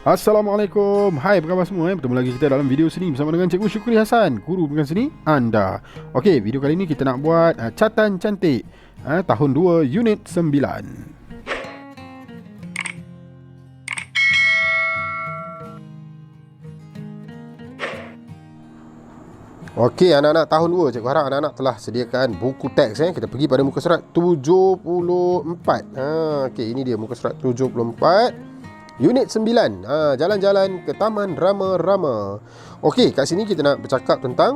Assalamualaikum. Hai, apa khabar semua? Bertemu lagi kita dalam video seni bersama dengan Cikgu Syukri Hasan, guru pengajar seni anda. Okey, video kali ini kita nak buat catatan cantik tahun 2 unit 9. Okey, anak-anak tahun 2, cikgu harap anak-anak telah sediakan buku teks. Kita pergi pada muka surat 74. Okey, ini dia muka surat 74. Unit 9, jalan-jalan ke Taman Rama-Rama. Okey, kat sini kita nak bercakap tentang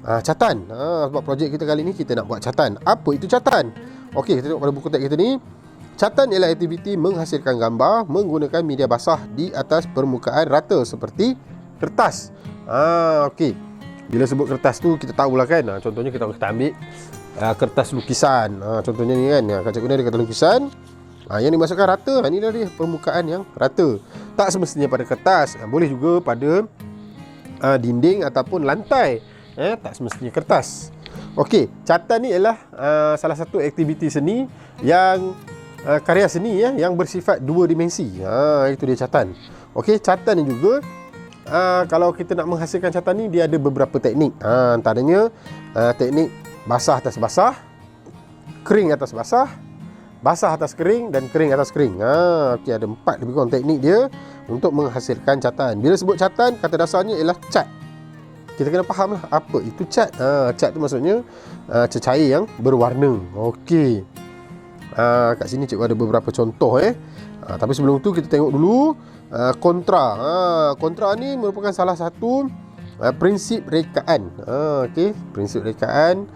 catatan. Sebab projek kita kali ni kita nak buat catatan. Apa itu catatan? Okey, kita tengok pada buku teks kita ni. Catatan ialah aktiviti menghasilkan gambar menggunakan media basah di atas permukaan rata seperti kertas. Okey. Bila sebut kertas tu kita tahulah kan. Contohnya kita ambil kertas lukisan. Contohnya ni kan. Kat cikgu ni ada kertas lukisan. Yang dimasukkan rata, ni dah dia permukaan yang rata. Tak semestinya pada kertas, boleh juga pada dinding ataupun lantai. Tak semestinya kertas. Okey, catatan ni ialah salah satu aktiviti seni yang karya seni yang bersifat dua dimensi. Itu dia catatan. Okey, catatan ni juga kalau kita nak menghasilkan catatan ni, dia ada beberapa teknik. Antaranya teknik basah atas basah, kering atas basah, basah atas kering dan kering atas kering. Okey, ada 4 lebih kurang teknik dia untuk menghasilkan catatan. Bila sebut catatan, kata dasarnya ialah cat. Kita kena faham lah apa itu cat. Cat tu maksudnya cecair yang berwarna. Okey. Kat sini cikgu ada beberapa contoh tapi sebelum tu kita tengok dulu kontra. Kontra ni merupakan salah satu prinsip rekaan. Okey, prinsip rekaan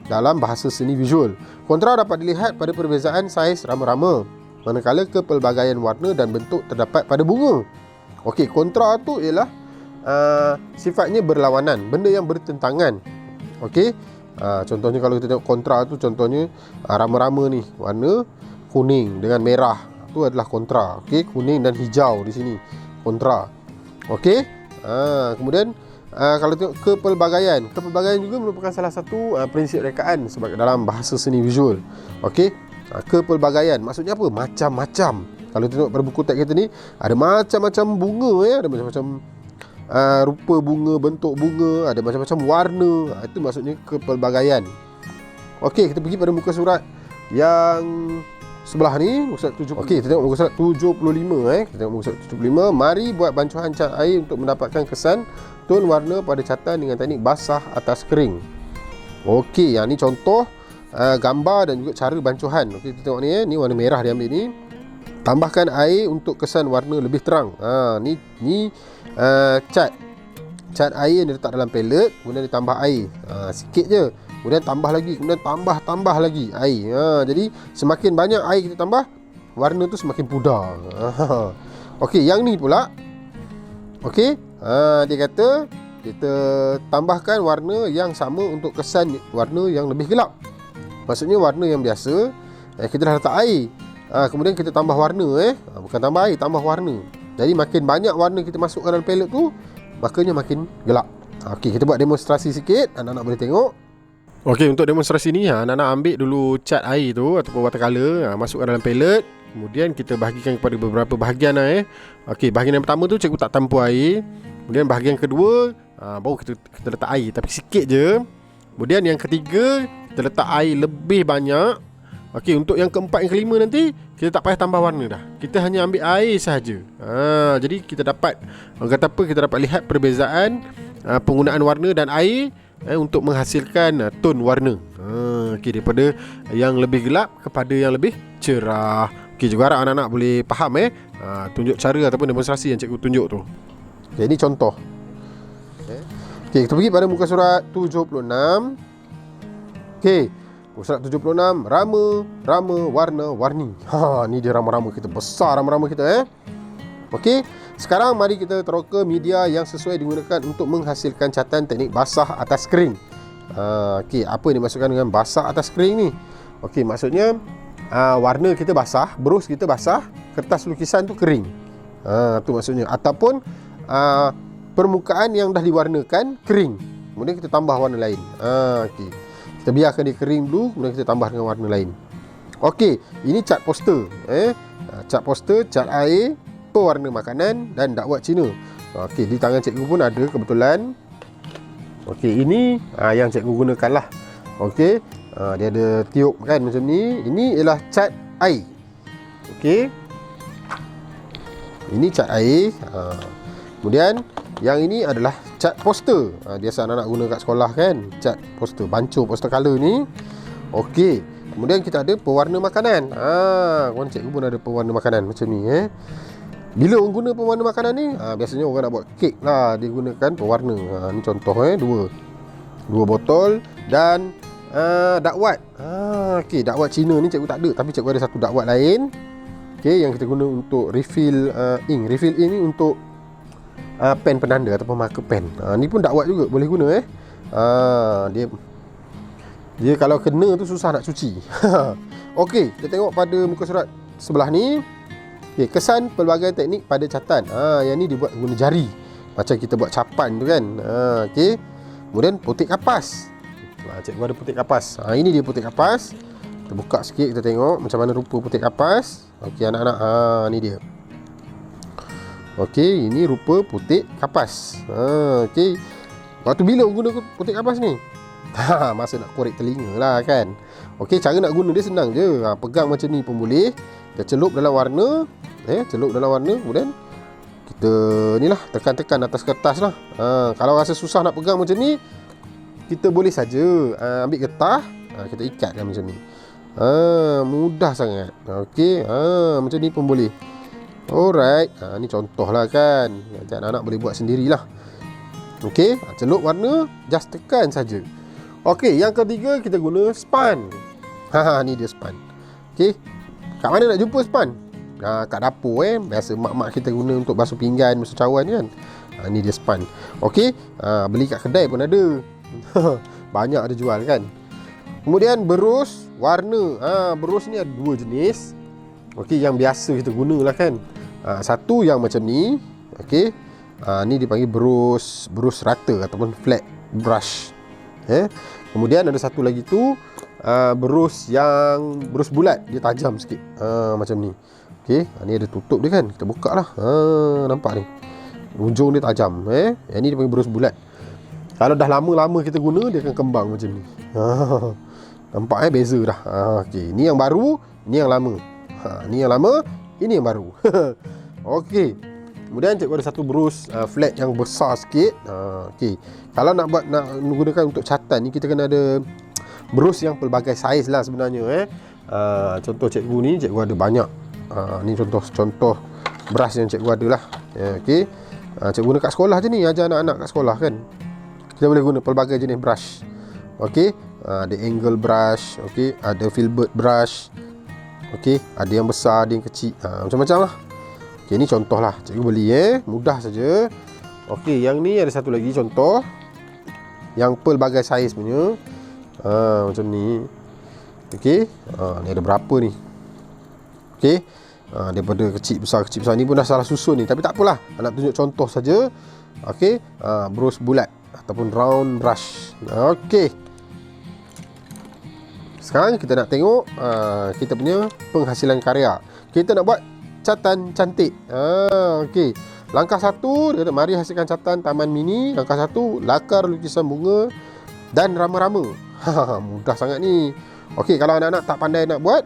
dalam bahasa seni visual. Kontra dapat dilihat pada perbezaan saiz rama-rama, manakala kepelbagaian warna dan bentuk terdapat pada bunga. Okey, kontra tu ialah sifatnya berlawanan, benda yang bertentangan. Okey, contohnya kalau kita tengok kontra tu, contohnya rama-rama ni warna kuning dengan merah, tu adalah kontra. Okey, kuning dan hijau di sini kontra. Okey, kemudian kalau tengok kepelbagaian juga merupakan salah satu prinsip rekaan sebab dalam bahasa seni visual. Okey, kepelbagaian maksudnya apa? Macam-macam. Kalau tengok pada buku teks kita ni, ada macam-macam bunga ada macam-macam rupa bunga, bentuk bunga, ada macam-macam warna. Itu maksudnya kepelbagaian. Okey, kita pergi pada muka surat yang sebelah ni, muka surat 70. Okey, kita tengok muka surat 75 Kita tengok muka surat 75. Mari buat bancuhan cat air untuk mendapatkan kesan ton warna pada catatan dengan teknik basah atas kering. Okey, yang ni contoh gambar dan juga cara bancuhan. Okey, kita tengok ni ni warna merah dia ambil ni. Tambahkan air untuk kesan warna lebih terang. Ni cat air yang diletak dalam pelet, kemudian ditambah air. Sikit je. Kemudian tambah lagi, kemudian tambah lagi air. Jadi semakin banyak air kita tambah, warna tu semakin pudar. Okey, yang ni pula. Okey, dia kata kita tambahkan warna yang sama untuk kesan warna yang lebih gelap. Maksudnya warna yang biasa kita dah letak air. Kemudian kita tambah warna bukan tambah air, tambah warna. Jadi makin banyak warna kita masukkan dalam pelet tu, makanya makin gelap. Okey, kita buat demonstrasi sikit, anak-anak boleh tengok. Okey, untuk demonstrasi ni anak-anak ambil dulu cat air tu ataupun watercolor, masukkan dalam pelet. Kemudian kita bahagikan kepada beberapa bahagian Okey, bahagian yang pertama tu cikgu tak tampur air. Kemudian bahagian kedua baru kita letak air tapi sikit je. Kemudian yang ketiga kita letak air lebih banyak. Okey, untuk yang keempat, yang kelima nanti kita tak payah tambah warna dah. Kita hanya ambil air sahaja. Jadi kita dapat, orang kata apa, kita dapat lihat perbezaan penggunaan warna dan air untuk menghasilkan ton warna. Okey, daripada yang lebih gelap kepada yang lebih cerah. Okey, juga harap anak-anak boleh faham tunjuk cara ataupun demonstrasi yang cikgu tunjuk tu. Okay, ini contoh. Okey, kita pergi pada muka surat 76. Okey, muka surat 76, rama warna-warni. Ni dia rama-rama kita, besar rama-rama kita Okey, sekarang mari kita teroka media yang sesuai digunakan untuk menghasilkan catatan teknik basah atas kering. Okey, apa yang dimaksudkan dengan basah atas kering ni? Okey, maksudnya warna kita basah, berus kita basah, kertas lukisan tu kering. Tu maksudnya. Ataupun permukaan yang dah diwarnakan kering, kemudian kita tambah warna lain. Okey, kita biarkan dia kering dulu, kemudian kita tambah dengan warna lain. Okey, ini cat poster. Cat poster, cat air. pewarna makanan dan dakwat Cina. Okey, di tangan cikgu pun ada kebetulan. Okey, ini yang cikgu gunakan lah. Okey, dia ada tiup kan macam ni. Ini ialah cat air. Okey, ini cat air. Kemudian yang ini adalah cat poster. Biasa anak-anak guna kat sekolah kan, cat poster, bancuh poster color ni. Okey, kemudian kita ada pewarna makanan. Kawan cikgu pun ada pewarna makanan macam ni Bila orang guna pewarna makanan ni, biasanya orang nak buat kek lah, dia gunakan pewarna. Ni contoh dua botol dan dakwat. Okey, dakwat Cina ni cikgu tak ada, tapi cikgu ada satu dakwat lain. Okey, yang kita guna untuk refill ink. Refill ink ni untuk pen penanda ataupun marker pen. Ni pun dakwat juga boleh guna dia kalau kena tu susah nak cuci. Okey, kita tengok pada muka surat sebelah ni. Okay, kesan pelbagai teknik pada catatan. Yang ni dibuat guna jari, macam kita buat capan tu kan. Okey. Kemudian putik kapas. Cikgu ada putik kapas. Ini dia putik kapas. Kita buka sikit, kita tengok macam mana rupa putik kapas. Okey anak-anak, ni dia. Okey, ini rupa putik kapas. Okey. Waktu bila guna putik kapas ni? Masa nak korek telinga lah kan. Okey, cara nak guna dia senang je. Pegang macam ni pun boleh. Kita celup dalam warna, kemudian kita ni lah, tekan-tekan atas kertas lah. Kalau rasa susah nak pegang macam ni, kita boleh saja ambil getah, kita ikatkan macam ni. Mudah sangat. Okey, macam ni pun boleh. Alright, ni contoh lah kan. Nanti anak-anak boleh buat sendirilah. Okey, celup warna, just tekan saja. Okey, yang ketiga kita guna span. Ni dia span. Okey, kat mana nak jumpa span? Kat dapur biasa mak-mak kita guna untuk basuh pinggan, basuh cawan kan. Ni dia span. Okey, beli kat kedai pun ada. Banyak ada jual kan. Kemudian berus warna. Berus ni ada dua jenis. Okey, yang biasa kita gunalah kan. Satu yang macam ni. Okey, ni dipanggil berus rata ataupun flat brush. Kemudian ada satu lagi tu, berus bulat, dia tajam sikit. Macam ni. Okey, ni ada tutup dia kan. Kita buka lah. Nampak ni, ujung dia tajam. Yang ni dia panggil berus bulat. Kalau dah lama-lama kita guna, dia akan kembang macam ni. Nampak beza dah. Okey, ni yang baru, ni yang lama. Ni yang lama, ini yang baru. Okey. Kemudian cikgu ada satu berus flat yang besar sikit. Okey. Kalau nak gunakan untuk catatan ni, kita kena ada berus yang pelbagai saiz lah sebenarnya. Contoh cikgu ni, cikgu ada banyak. Ni contoh brush yang cikgu ada lah. Okey. Cikgu guna kat sekolah je ni, ajar anak-anak kat sekolah kan. Kita boleh guna pelbagai jenis brush. Okey. Ada angle brush, okey, ada filbert brush. Okey, ada yang besar, ada yang kecil. Macam-macam lah. Okey, ni contoh lah. Cikgu beli mudah saja. Okey, yang ni ada satu lagi contoh. Yang pelbagai saiz punya. Macam ni. Okey, ni ada berapa ni? Okey, daripada kecil besar ni pun dah salah susun ni, tapi tak apalah, nak tunjuk contoh saja. Okey, berus bulat ataupun round brush. Okey, sekarang kita nak tengok kita punya penghasilan karya. Kita nak buat catatan cantik. Okey, langkah 1 dia kata mari hasilkan catatan taman mini. Langkah 1, lakar lukisan bunga dan rama-rama. Mudah sangat ni. Okey, kalau anak-anak tak pandai nak buat,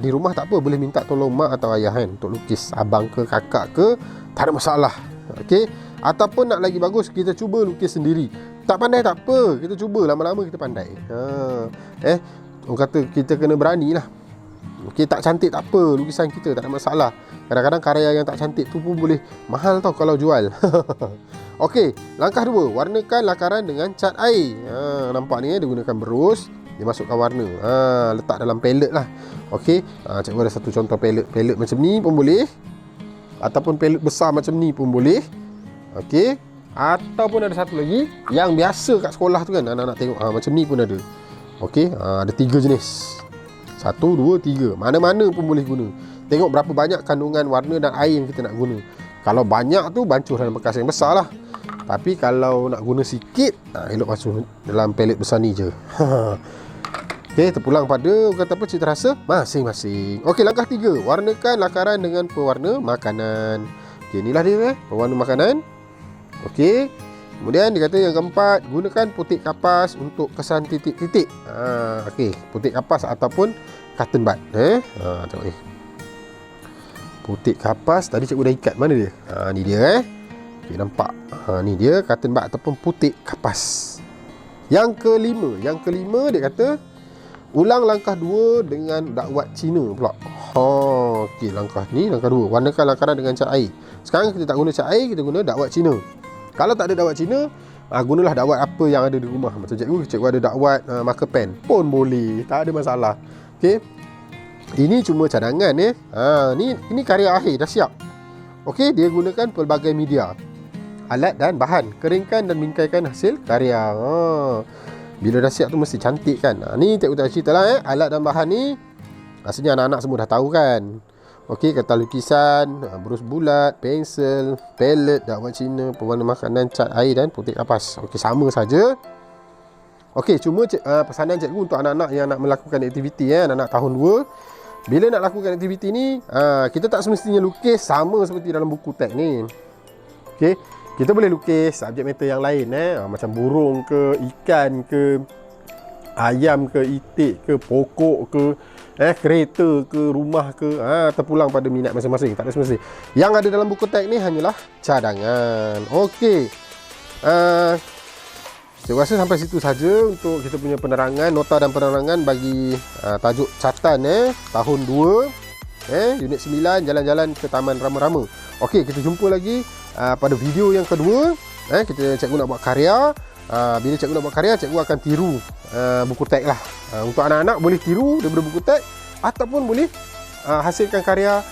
di rumah tak apa, boleh minta tolong mak atau ayah kan untuk lukis, abang ke kakak ke, tak ada masalah. Okey, ataupun nak lagi bagus, kita cuba lukis sendiri. Tak pandai tak apa, kita cuba, lama-lama kita pandai. Orang kata kita kena berani lah. Okey, tak cantik tak apa, lukisan kita tak ada masalah. Kadang-kadang karya yang tak cantik tu pun boleh mahal tau kalau jual. Okey, langkah 2, warnakan lakaran dengan cat air. Nampak ni dia gunakan berus, dia masukkan warna. Letak dalam palette lah. Okey, cikgu ada satu contoh palette macam ni pun boleh, ataupun palette besar macam ni pun boleh. Okey, ataupun ada satu lagi yang biasa kat sekolah tu kan, anak-anak tengok macam ni pun ada. Okey, ada 3 jenis. 1, 2, 3. Mana-mana pun boleh guna. Tengok berapa banyak kandungan warna dan air yang kita nak guna. Kalau banyak tu bancuh dalam bekas yang besar lah. Tapi kalau nak guna sikit, elok basuh dalam palette besar ni je. Okey, terpulang pada kata apa, cita rasa masing-masing. Okey, langkah 3, warnakan lakaran dengan pewarna makanan. Okey, inilah dia pewarna makanan. Okey. Kemudian dia kata yang keempat, gunakan putik kapas untuk kesan titik-titik. Okey, putik kapas ataupun cotton bud. Tengok ni. Putik kapas tadi cikgu dah ikat, mana dia? Ni dia Okey, nampak. Ni dia cotton bud ataupun putik kapas. Yang kelima dia kata ulang langkah 2 dengan dakwat Cina pula. Okey, langkah 2. Warnakan lakaran dengan cat air. Sekarang kita tak guna cat air, kita guna dakwat Cina. Kalau tak ada dakwat Cina, gunalah dakwat apa yang ada di rumah. Macam cikgu ada dakwat marker pen pun boleh, tak ada masalah. Okey. Ini cuma cadangan Ini karya akhir dah siap. Okey, dia gunakan pelbagai media, alat dan bahan. Keringkan dan bingkaikan hasil karya. Bila dah siap tu mesti cantik kan. Ni cikgu tak cerita lah alat dan bahan ni rasanya anak-anak semua dah tahu kan. Okey, kertas lukisan, brus bulat, pensel, palet, dakwat Cina, pewarna makanan, cat air dan putik kapas. Okey, sama saja. Okey, cuma pesanan cikgu untuk anak-anak yang nak melakukan aktiviti anak-anak tahun 2. Bila nak lakukan aktiviti ni, kita tak semestinya lukis sama seperti dalam buku teks ni. Okey, kita boleh lukis subjek matter yang lain macam burung ke, ikan ke, ayam ke, itik ke, pokok ke, kereta ke, rumah ke, terpulang pada minat masing-masing. Tak ada semesti. Yang ada dalam buku teks ni hanyalah cadangan. Okey. Saya rasa sampai situ saja untuk kita punya penerangan, nota dan penerangan bagi tajuk catan tahun 2 unit 9 jalan-jalan ke Taman Rama-Rama. Okey, kita jumpa lagi pada video yang kedua. Cikgu nak buat karya. Bila cikgu nak buat karya, cikgu akan tiru buku teks lah. Untuk anak-anak boleh tiru daripada buku teks ataupun boleh hasilkan karya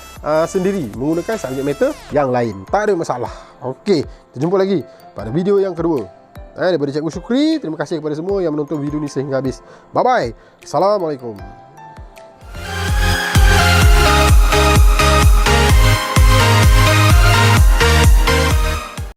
sendiri menggunakan subjek matter yang lain. Tak ada masalah. Okey, kita jumpa lagi pada video yang kedua. Daripada Cikgu Syukri, terima kasih kepada semua yang menonton video ni sehingga habis. Bye-bye. Assalamualaikum.